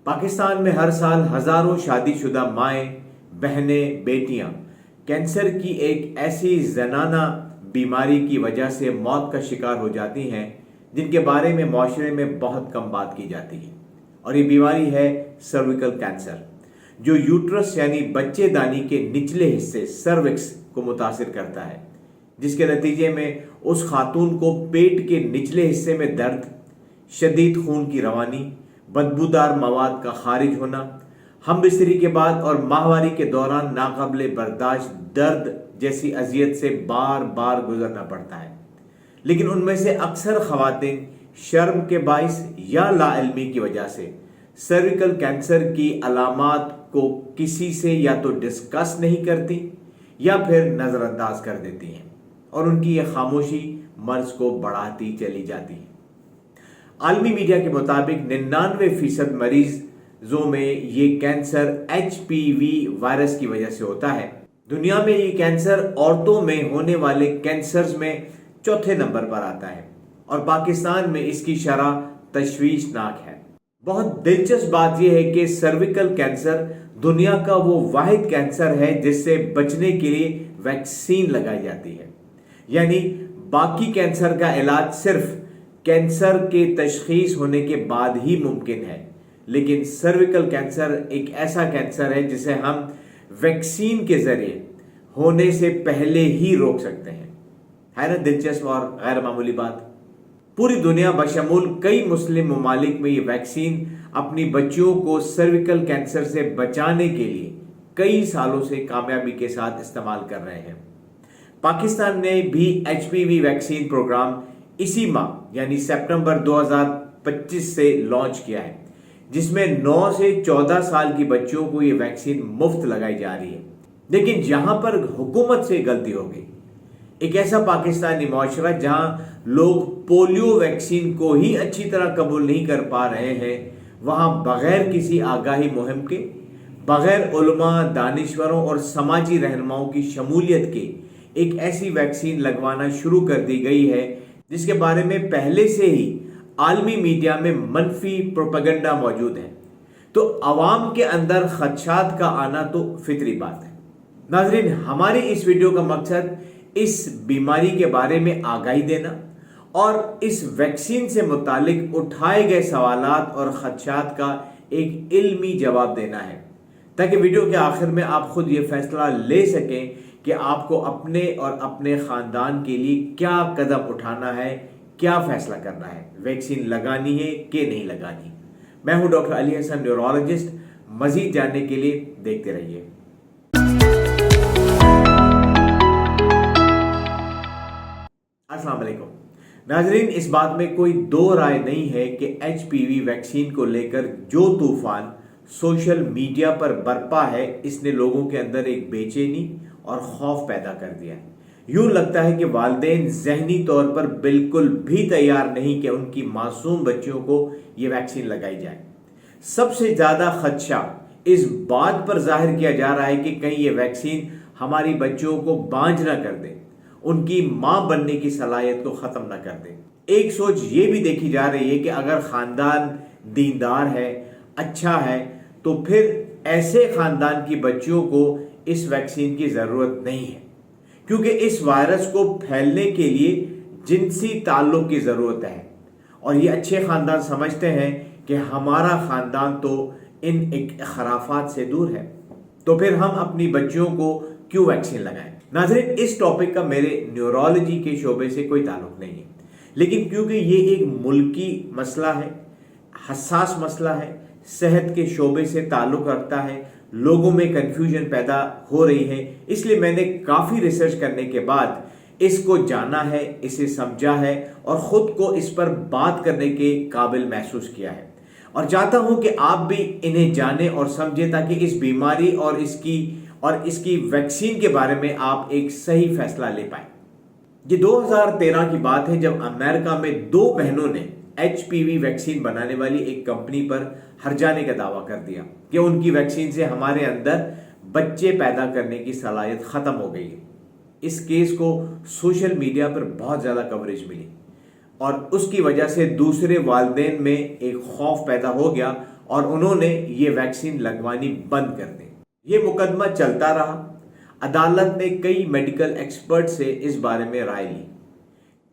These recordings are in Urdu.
پاکستان میں ہر سال ہزاروں شادی شدہ مائیں، بہنیں، بیٹیاں کینسر کی ایک ایسی زنانہ بیماری کی وجہ سے موت کا شکار ہو جاتی ہیں جن کے بارے میں معاشرے میں بہت کم بات کی جاتی ہے، اور یہ بیماری ہے سرویکل کینسر، جو یوٹرس یعنی بچے دانی کے نچلے حصے سروکس کو متاثر کرتا ہے، جس کے نتیجے میں اس خاتون کو پیٹ کے نچلے حصے میں درد، شدید خون کی روانی، بدبودار مواد کا خارج ہونا، ہم بستری کے بعد اور ماہواری کے دوران ناقابل برداشت درد جیسی اذیت سے بار بار گزرنا پڑتا ہے۔ لیکن ان میں سے اکثر خواتین شرم کے باعث یا لا علمی کی وجہ سے سرویکل کینسر کی علامات کو کسی سے یا تو ڈسکس نہیں کرتی یا پھر نظر انداز کر دیتی ہیں، اور ان کی یہ خاموشی مرض کو بڑھاتی چلی جاتی ہے۔ عالمی میڈیا کے مطابق 99% مریضوں میں یہ کینسر HPV وائرس کی وجہ سے ہوتا ہے۔ دنیا میں یہ کینسر عورتوں میں ہونے والے کینسرز میں چوتھے نمبر پر آتا ہے، اور پاکستان میں اس کی شرح تشویشناک ہے۔ بہت دلچسپ بات یہ ہے کہ سرویکل کینسر دنیا کا وہ واحد کینسر ہے جس سے بچنے کے لیے ویکسین لگائی جاتی ہے، یعنی باقی کینسر کا علاج صرف کینسر کے تشخیص ہونے کے بعد ہی ممکن ہے، لیکن سرویکل کینسر ایک ایسا کینسر ہے جسے ہم ویکسین کے ذریعے ہونے سے پہلے ہی روک سکتے ہیں۔ ہے نا دلچسپ اور غیر معمولی بات؟ پوری دنیا بشمول کئی مسلم ممالک میں یہ ویکسین اپنی بچیوں کو سرویکل کینسر سے بچانے کے لیے کئی سالوں سے کامیابی کے ساتھ استعمال کر رہے ہیں۔ پاکستان نے بھی HPV ویکسین پروگرام اسی ماہ یعنی سپٹمبر 2025 سے لانچ کیا ہے، جس میں 9 سے 14 سال کی بچیوں کو یہ ویکسین مفت لگائی جا رہی ہے۔ لیکن جہاں پر حکومت سے غلطی ہو گئی، ایک ایسا پاکستانی معاشرہ جہاں لوگ پولیو ویکسین کو ہی اچھی طرح قبول نہیں کر پا رہے ہیں، وہاں بغیر کسی آگاہی مہم کے، بغیر علماء، دانشوروں اور سماجی رہنماؤں کی شمولیت کے ایک ایسی ویکسین لگوانا شروع کر دی گئی ہے جس کے بارے میں پہلے سے ہی عالمی میڈیا میں منفی پروپیگنڈا موجود ہے۔ تو عوام کے اندر خدشات کا آنا تو فطری بات ہے۔ ناظرین، ہماری اس ویڈیو کا مقصد اس بیماری کے بارے میں آگاہی دینا اور اس ویکسین سے متعلق اٹھائے گئے سوالات اور خدشات کا ایک علمی جواب دینا ہے، تاکہ ویڈیو کے آخر میں آپ خود یہ فیصلہ لے سکیں کہ آپ کو اپنے اور اپنے خاندان کے لیے کیا قدم اٹھانا ہے، کیا فیصلہ کرنا ہے، ویکسین لگانی ہے کہ نہیں لگانی۔ میں ہوں ڈاکٹر علی حسن، نیورولوجسٹ۔ مزید جاننے کے لیے دیکھتے رہیے۔ السلام علیکم ناظرین، اس بات میں کوئی دو رائے نہیں ہے کہ HPV ویکسین کو لے کر جو طوفان سوشل میڈیا پر برپا ہے، اس نے لوگوں کے اندر ایک بے چینی اور خوف پیدا کر دیا ہے۔ یوں لگتا ہے کہ والدین ذہنی طور پر بالکل بھی تیار نہیں کہ ان کی معصوم بچیوں کو یہ ویکسین لگائی جائے۔ سب سے زیادہ خدشہ اس بات پر ظاہر کیا جا رہا ہے کہ کہیں یہ ویکسین ہماری بچیوں کو بانجھ نہ کر دے، ان کی ماں بننے کی صلاحیت کو ختم نہ کر دے۔ ایک سوچ یہ بھی دیکھی جا رہی ہے کہ اگر خاندان دیندار ہے، اچھا ہے، تو پھر ایسے خاندان کی بچیوں کو اس ویکسین کی ضرورت نہیں ہے، کیونکہ اس وائرس کو پھیلنے کے لیے جنسی تعلق کی ضرورت ہے، اور یہ اچھے خاندان سمجھتے ہیں کہ ہمارا خاندان تو ان خرافات سے دور ہے، تو پھر ہم اپنی بچیوں کو کیوں ویکسین لگائیں؟ ناظرین، اس ٹاپک کا میرے نیورولوجی کے شعبے سے کوئی تعلق نہیں ہے، لیکن کیونکہ یہ ایک ملکی مسئلہ ہے، حساس مسئلہ ہے، صحت کے شعبے سے تعلق رکھتا ہے، لوگوں میں کنفیوژن پیدا ہو رہی ہے، اس لیے میں نے کافی ریسرچ کرنے کے بعد اس کو جانا ہے، اسے سمجھا ہے، اور خود کو اس پر بات کرنے کے قابل محسوس کیا ہے، اور چاہتا ہوں کہ آپ بھی انہیں جانیں اور سمجھیں، تاکہ اس بیماری اور اس کی ویکسین کے بارے میں آپ ایک صحیح فیصلہ لے پائیں۔ یہ 2013 کی بات ہے جب امریکہ میں 2 بہنوں نے HPV ویکسین بنانے والی ایک کمپنی پر ہرجانے کا دعویٰ کر دیا کہ ان کی ویکسین سے ہمارے اندر بچے پیدا کرنے کی صلاحیت ختم ہو گئی ہے۔ اس کیس کو سوشل میڈیا پر بہت زیادہ کوریج ملی، اور اس کی وجہ سے دوسرے والدین میں ایک خوف پیدا ہو گیا، اور انہوں نے یہ ویکسین لگوانی بند کر دی۔ یہ مقدمہ چلتا رہا۔ عدالت نے کئی میڈیکل ایکسپرٹ سے اس بارے میں رائے لی۔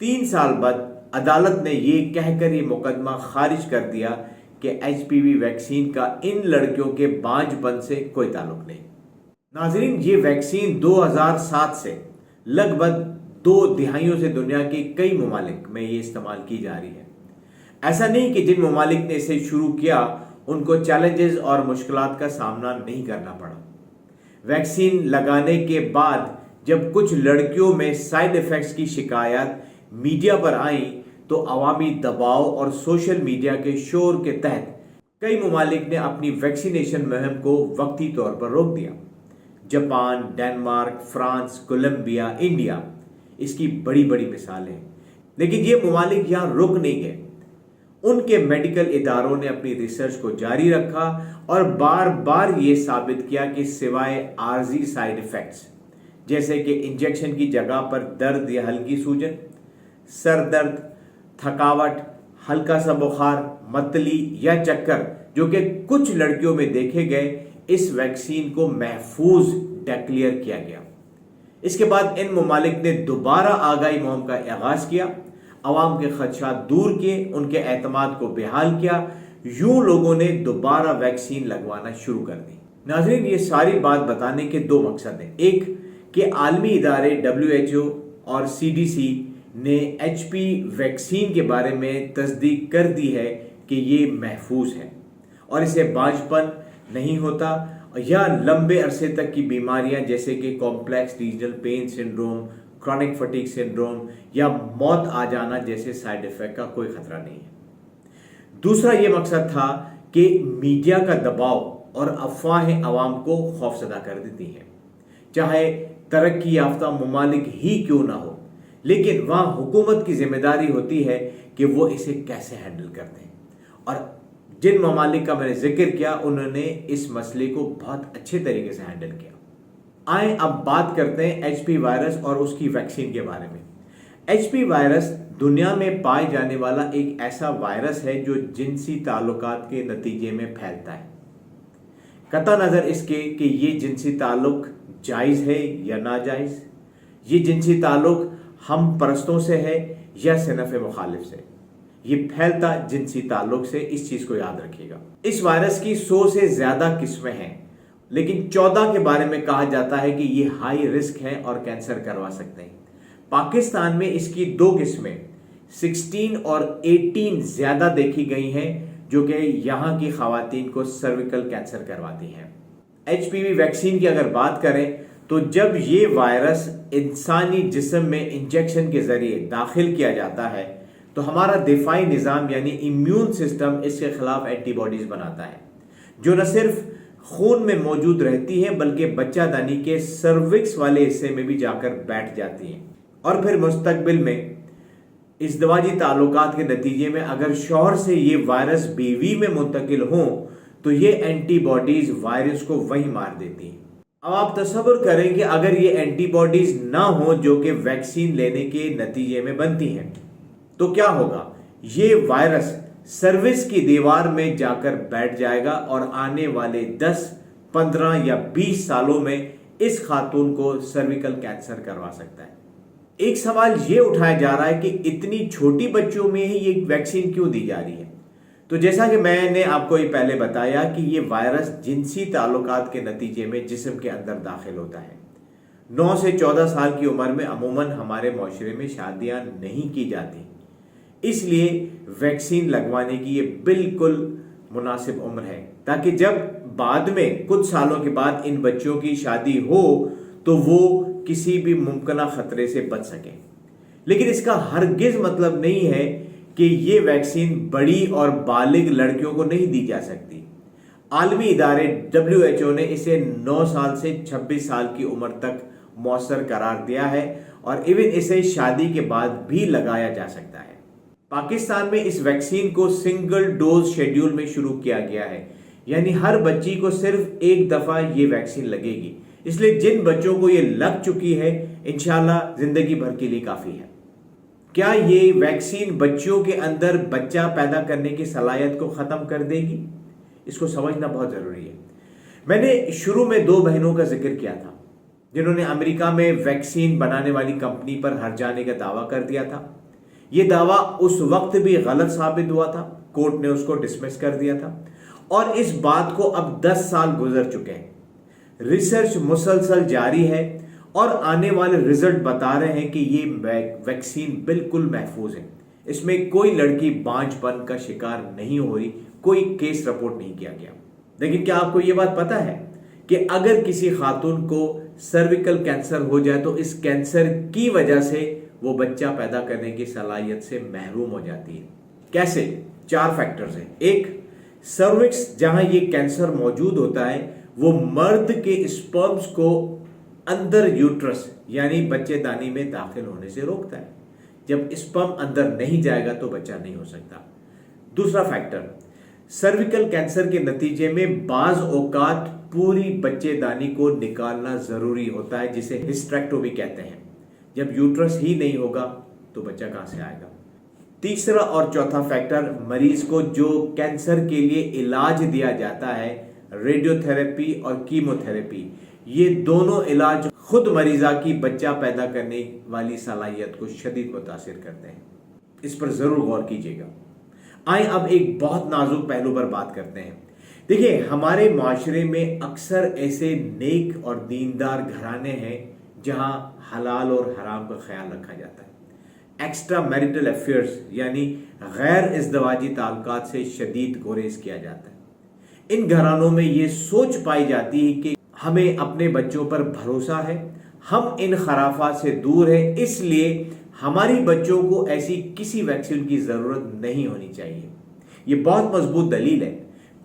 3 سال بعد عدالت نے یہ کہہ کر یہ مقدمہ خارج کر دیا کہ HPV ویکسین کا ان لڑکیوں کے بانجھ پن سے کوئی تعلق نہیں۔ ناظرین، یہ ویکسین 2007 سے لگ بھگ 2 دہائیوں سے دنیا کے کئی ممالک میں یہ استعمال کی جا رہی ہے۔ ایسا نہیں کہ جن ممالک نے اسے شروع کیا ان کو چیلنجز اور مشکلات کا سامنا نہیں کرنا پڑا۔ ویکسین لگانے کے بعد جب کچھ لڑکیوں میں سائیڈ ایفیکٹس کی شکایات میڈیا پر آئیں تو عوامی دباؤ اور سوشل میڈیا کے شور کے تحت کئی ممالک نے اپنی ویکسینیشن مہم کو وقتی طور پر روک دیا۔ Japan, Denmark, France, Colombia, India اس کی بڑی بڑی مثالیں ہیں۔ لیکن یہ ممالک یہاں رک نہیں گئے۔ ان کے میڈیکل اداروں نے اپنی ریسرچ کو جاری رکھا اور بار بار یہ ثابت کیا کہ سوائے عارضی سائیڈ ایفیکٹس جیسے کہ انجیکشن کی جگہ پر درد یا ہلکی سوجن، سر درد، تھکاوٹ، ہلکا سا بخار، متلی یا چکر جو کہ کچھ لڑکیوں میں دیکھے گئے، اس ویکسین کو محفوظ ڈکلیئر کیا گیا۔ اس کے بعد ان ممالک نے دوبارہ آگاہی مہم کا آغاز کیا، عوام کے خدشات دور کیے، ان کے اعتماد کو بحال کیا، یوں لوگوں نے دوبارہ ویکسین لگوانا شروع کر دی۔ ناظرین، یہ ساری بات بتانے کے 2 مقصد ہیں۔ ایک کہ عالمی ادارے WHO اور CDC نے HP ویکسین کے بارے میں تصدیق کر دی ہے کہ یہ محفوظ ہے اور اسے بانجھ پن نہیں ہوتا یا لمبے عرصے تک کی بیماریاں جیسے کہ complex regional pain syndrome, chronic fatigue syndrome یا موت آ جانا جیسے سائیڈ ایفیکٹ کا کوئی خطرہ نہیں ہے۔ دوسرا یہ مقصد تھا کہ میڈیا کا دباؤ اور افواہیں عوام کو خوفزدہ کر دیتی ہیں، چاہے ترقی یافتہ ممالک ہی کیوں نہ ہو، لیکن وہاں حکومت کی ذمہ داری ہوتی ہے کہ وہ اسے کیسے ہینڈل کرتے ہیں۔ اور جن ممالک کا میں نے ذکر کیا انہوں نے اس مسئلے کو بہت اچھے طریقے سے ہینڈل کیا۔ آئیں اب بات کرتے ہیں HP وائرس اور اس کی ویکسین کے بارے میں۔ HP وائرس دنیا میں پائے جانے والا ایک ایسا وائرس ہے جو جنسی تعلقات کے نتیجے میں پھیلتا ہے، قطع نظر اس کے کہ یہ جنسی تعلق جائز ہے یا ناجائز، یہ جنسی تعلق ہم پرستوں سے ہے یا صنف مخالف سے، یہ پھیلتا جنسی تعلق سے، اس چیز کو یاد رکھیے گا۔ اس وائرس کی 100 سے زیادہ قسمیں ہیں، لیکن 14 کے بارے میں کہا جاتا ہے کہ یہ ہائی رسک ہے اور کینسر کروا سکتے ہیں۔ پاکستان میں اس کی 2 قسمیں 16 اور 18 زیادہ دیکھی گئی ہیں جو کہ یہاں کی خواتین کو سرویکل کینسر کرواتی ہیں۔ HPV ویکسین کی اگر بات کریں تو جب یہ وائرس انسانی جسم میں انجیکشن کے ذریعے داخل کیا جاتا ہے تو ہمارا دفاعی نظام یعنی امیون سسٹم اس کے خلاف اینٹی باڈیز بناتا ہے جو نہ صرف خون میں موجود رہتی ہے بلکہ بچہ دانی کے سروکس والے حصے میں بھی جا کر بیٹھ جاتی ہیں، اور پھر مستقبل میں ازدواجی تعلقات کے نتیجے میں اگر شوہر سے یہ وائرس بیوی میں منتقل ہوں تو یہ اینٹی باڈیز وائرس کو وہیں مار دیتی ہیں۔ اب آپ تصور کریں کہ اگر یہ اینٹی باڈیز نہ ہوں جو کہ ویکسین لینے کے نتیجے میں بنتی ہیں تو کیا ہوگا؟ یہ وائرس سروس کی دیوار میں جا کر بیٹھ جائے گا اور آنے والے 10، 15 یا 20 سالوں میں اس خاتون کو سرویکل کینسر کروا سکتا ہے۔ ایک سوال یہ اٹھایا جا رہا ہے کہ اتنی چھوٹی بچوں میں ہی یہ ویکسین کیوں دی جا رہی ہے؟ تو جیسا کہ میں نے آپ کو یہ پہلے بتایا کہ یہ وائرس جنسی تعلقات کے نتیجے میں جسم کے اندر داخل ہوتا ہے۔ 9 سے 14 سال کی عمر میں عموماً ہمارے معاشرے میں شادیاں نہیں کی جاتی، اس لیے ویکسین لگوانے کی یہ بالکل مناسب عمر ہے تاکہ جب بعد میں کچھ سالوں کے بعد ان بچوں کی شادی ہو تو وہ کسی بھی ممکنہ خطرے سے بچ سکیں۔ لیکن اس کا ہرگز مطلب نہیں ہے کہ یہ ویکسین بڑی اور بالغ لڑکیوں کو نہیں دی جا سکتی۔ عالمی ادارے WHO نے اسے 9 سال سے 26 سال کی عمر تک مؤثر قرار دیا ہے اور ایون اسے شادی کے بعد بھی لگایا جا سکتا ہے۔ پاکستان میں اس ویکسین کو سنگل ڈوز شیڈیول میں شروع کیا گیا ہے، یعنی ہر بچی کو صرف ایک دفعہ یہ ویکسین لگے گی، اس لیے جن بچوں کو یہ لگ چکی ہے انشاءاللہ زندگی بھر کے لیے کافی ہے۔ کیا یہ ویکسین بچوں کے اندر بچہ پیدا کرنے کی صلاحیت کو ختم کر دے گی؟ اس کو سمجھنا بہت ضروری ہے۔ میں نے شروع میں 2 بہنوں کا ذکر کیا تھا جنہوں نے امریکہ میں ویکسین بنانے والی کمپنی پر ہر جانے کا دعویٰ کر دیا تھا۔ یہ دعویٰ اس وقت بھی غلط ثابت ہوا تھا، کورٹ نے اس کو ڈسمس کر دیا تھا، اور اس بات کو اب 10 سال گزر چکے ہیں۔ ریسرچ مسلسل جاری ہے اور آنے والے رزلٹ بتا رہے ہیں کہ یہ ویکسین بالکل محفوظ ہے، اس میں کوئی لڑکی بانجھ پن کا شکار نہیں ہو رہی، کوئی کیس رپورٹ نہیں کیا گیا۔ لیکن کیا آپ کو یہ بات پتا ہے کہ اگر کسی خاتون کو سرویکل کینسر ہو جائے تو اس کینسر کی وجہ سے وہ بچہ پیدا کرنے کی صلاحیت سے محروم ہو جاتی ہے؟ کیسے؟ 4 فیکٹرز ہیں۔ ایک، سروکس جہاں یہ کینسر موجود ہوتا ہے وہ مرد کے اسپرمز کو اندر یوٹرس یعنی بچے دانی میں داخل ہونے سے روکتا ہے۔ جب اسپرم اندر نہیں جائے گا تو بچہ نہیں ہو سکتا۔ دوسرا فیکٹر، سرویکل کینسر کے نتیجے میں بعض اوقات پوری بچے دانی کو نکالنا ضروری ہوتا ہے، جسے ہسٹریکٹومی کہتے ہیں۔ جب یوٹرس ہی نہیں ہوگا تو بچہ کہاں سے آئے گا؟ تیسرا اور چوتھا فیکٹر، مریض کو جو کینسر کے لیے علاج دیا جاتا ہے، ریڈیو تھراپی اور کیمو تھراپی، یہ دونوں علاج خود مریضہ کی بچہ پیدا کرنے والی صلاحیت کو شدید متاثر کرتے ہیں۔ اس پر ضرور غور کیجیے گا۔ آئیں اب ایک بہت نازک پہلو پر بات کرتے ہیں۔ دیکھیں، ہمارے معاشرے میں اکثر ایسے نیک اور دیندار گھرانے ہیں جہاں حلال اور حرام کا خیال رکھا جاتا ہے۔ ایکسٹرا میریٹل افیئرز یعنی غیر ازدواجی تعلقات سے شدید گریز کیا جاتا ہے۔ ان گھرانوں میں یہ سوچ پائی جاتی ہے کہ ہمیں اپنے بچوں پر بھروسہ ہے، ہم ان خرافات سے دور ہیں، اس لیے ہماری بچوں کو ایسی کسی ویکسین کی ضرورت نہیں ہونی چاہیے۔ یہ بہت مضبوط دلیل ہے۔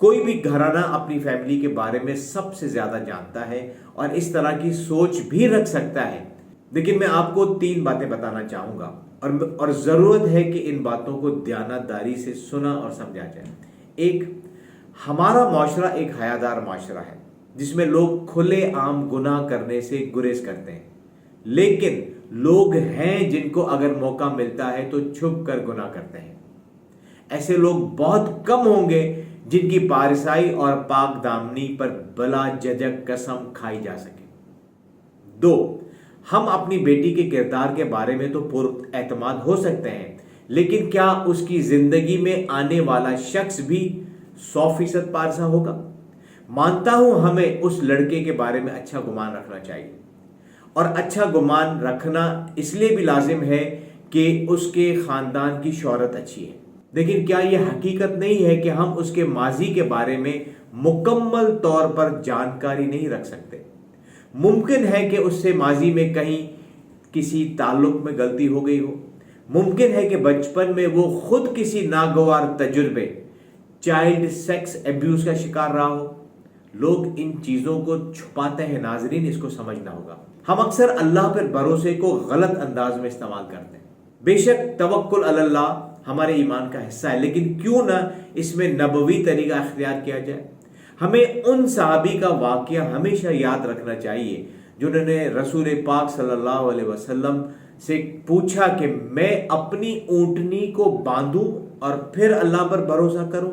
کوئی بھی گھرانہ اپنی فیملی کے بارے میں سب سے زیادہ جانتا ہے اور اس طرح کی سوچ بھی رکھ سکتا ہے۔ لیکن میں آپ کو 3 باتیں بتانا چاہوں گا اور ضرورت ہے کہ ان باتوں کو دیانتداری سے سنا اور سمجھا جائے۔ ایک، ہمارا معاشرہ ایک حیادار معاشرہ ہے جس میں لوگ کھلے عام گناہ کرنے سے گریز کرتے ہیں، لیکن لوگ ہیں جن کو اگر موقع ملتا ہے تو چھپ کر گناہ کرتے ہیں۔ ایسے لوگ بہت کم ہوں گے جن کی پارسائی اور پاک دامنی پر بلا جھجک قسم کھائی جا سکے۔ 2، ہم اپنی بیٹی کے کردار کے بارے میں تو پر اعتماد ہو سکتے ہیں، لیکن کیا اس کی زندگی میں آنے والا شخص بھی 100% پارسا ہوگا؟ مانتا ہوں ہمیں اس لڑکے کے بارے میں اچھا گمان رکھنا چاہیے، اور اچھا گمان رکھنا اس لیے بھی لازم ہے کہ اس کے خاندان کی شہرت اچھی ہے۔ لیکن کیا یہ حقیقت نہیں ہے کہ ہم اس کے ماضی کے بارے میں مکمل طور پر جانکاری نہیں رکھ سکتے؟ ممکن ہے کہ اس سے ماضی میں کہیں کسی تعلق میں غلطی ہو گئی ہو، ممکن ہے کہ بچپن میں وہ خود کسی ناگوار تجربے چائلڈ سیکس ایبیوز کا شکار رہا ہو۔ لوگ ان چیزوں کو چھپاتے ہیں۔ ناظرین، اس کو سمجھنا ہوگا۔ ہم اکثر اللہ پر بھروسے کو غلط انداز میں استعمال کرتے ہیں۔ بے شک توکل علی اللہ ہمارے ایمان کا حصہ ہے، لیکن کیوں نہ اس میں نبوی طریقہ اختیار کیا جائے۔ ہمیں ان صحابی کا واقعہ ہمیشہ یاد رکھنا چاہیے جنہوں نے رسول پاک صلی اللہ علیہ وسلم سے پوچھا کہ میں اپنی اونٹنی کو باندھوں اور پھر اللہ پر بھروسہ کروں،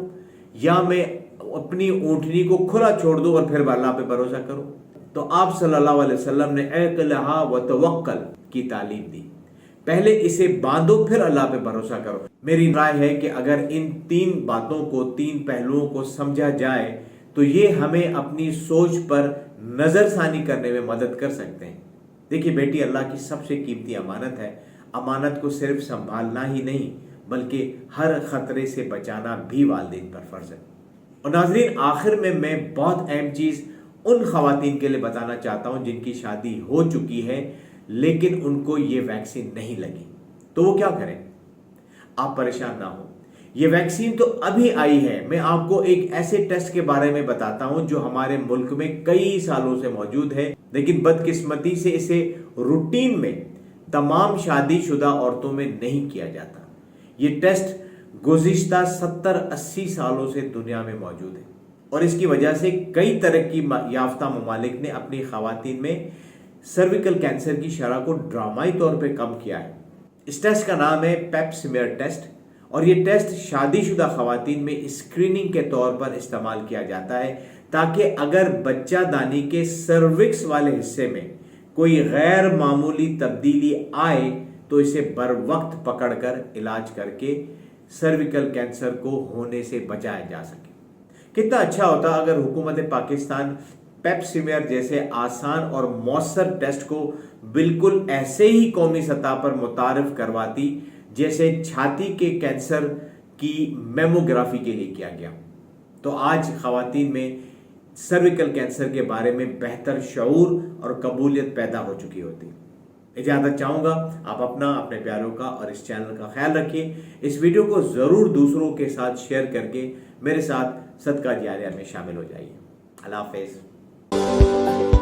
یا میں اپنی اونٹنی کو کھلا چھوڑ دوں اور پھر اللہ پہ بھروسہ کروں؟ تو آپ صلی اللہ علیہ وسلم نے اعقلھا وتوکل کی تعلیم دی۔ پہلے اسے باندھو پھر اللہ پہ بھروسہ کرو۔ میری رائے ہے کہ اگر ان 3 باتوں کو، 3 پہلوؤں کو سمجھا جائے تو یہ ہمیں اپنی سوچ پر نظر ثانی کرنے میں مدد کر سکتے ہیں۔ دیکھیے بیٹی اللہ کی سب سے قیمتی امانت ہے۔ امانت کو صرف سنبھالنا ہی نہیں بلکہ ہر خطرے سے بچانا بھی والدین پر فرض ہے۔ اور ناظرین، آخر میں بہت اہم چیز ان خواتین کے لیے بتانا چاہتا ہوں جن کی شادی ہو چکی ہے لیکن ان کو یہ ویکسین نہیں لگی، تو وہ کیا کریں؟ آپ پریشان نہ ہوں، یہ ویکسین تو ابھی آئی ہے۔ میں آپ کو ایک ایسے ٹیسٹ کے بارے میں بتاتا ہوں جو ہمارے ملک میں کئی سالوں سے موجود ہے، لیکن بدقسمتی سے اسے روٹین میں تمام شادی شدہ عورتوں میں نہیں کیا جاتا۔ یہ ٹیسٹ گزشتہ 70-80 سالوں سے دنیا میں موجود ہے، اور اس کی وجہ سے کئی ترقی یافتہ ممالک نے اپنی خواتین میں سرویکل کینسر کی شرح کو ڈرامائی طور پہ کم کیا ہے۔ اس ٹیسٹ کا نام ہے پیپ سمیئر ٹیسٹ، اور یہ ٹیسٹ شادی شدہ خواتین میں اسکریننگ کے طور پر استعمال کیا جاتا ہے تاکہ اگر بچہ دانی کے سروکس والے حصے میں کوئی غیر معمولی تبدیلی آئے تو اسے بر وقت پکڑ کر علاج کر کے سرویکل کینسر کو ہونے سے بچایا جا سکے۔ کتنا اچھا ہوتا اگر حکومت پاکستان پیپ سمیئر جیسے آسان اور مؤثر ٹیسٹ کو بالکل ایسے ہی قومی سطح پر متعارف کرواتی جیسے چھاتی کے کینسر کی میموگرافی کے لیے کیا گیا، تو آج خواتین میں سرویکل کینسر کے بارے میں بہتر شعور اور قبولیت پیدا ہو چکی ہوتی۔ اجازت چاہوں گا، آپ اپنا، اپنے پیاروں کا اور اس چینل کا خیال رکھیے۔ اس ویڈیو کو ضرور دوسروں کے ساتھ شیئر کر کے میرے ساتھ صدقہ جاریہ میں شامل ہو جائیے۔ اللہ حافظ۔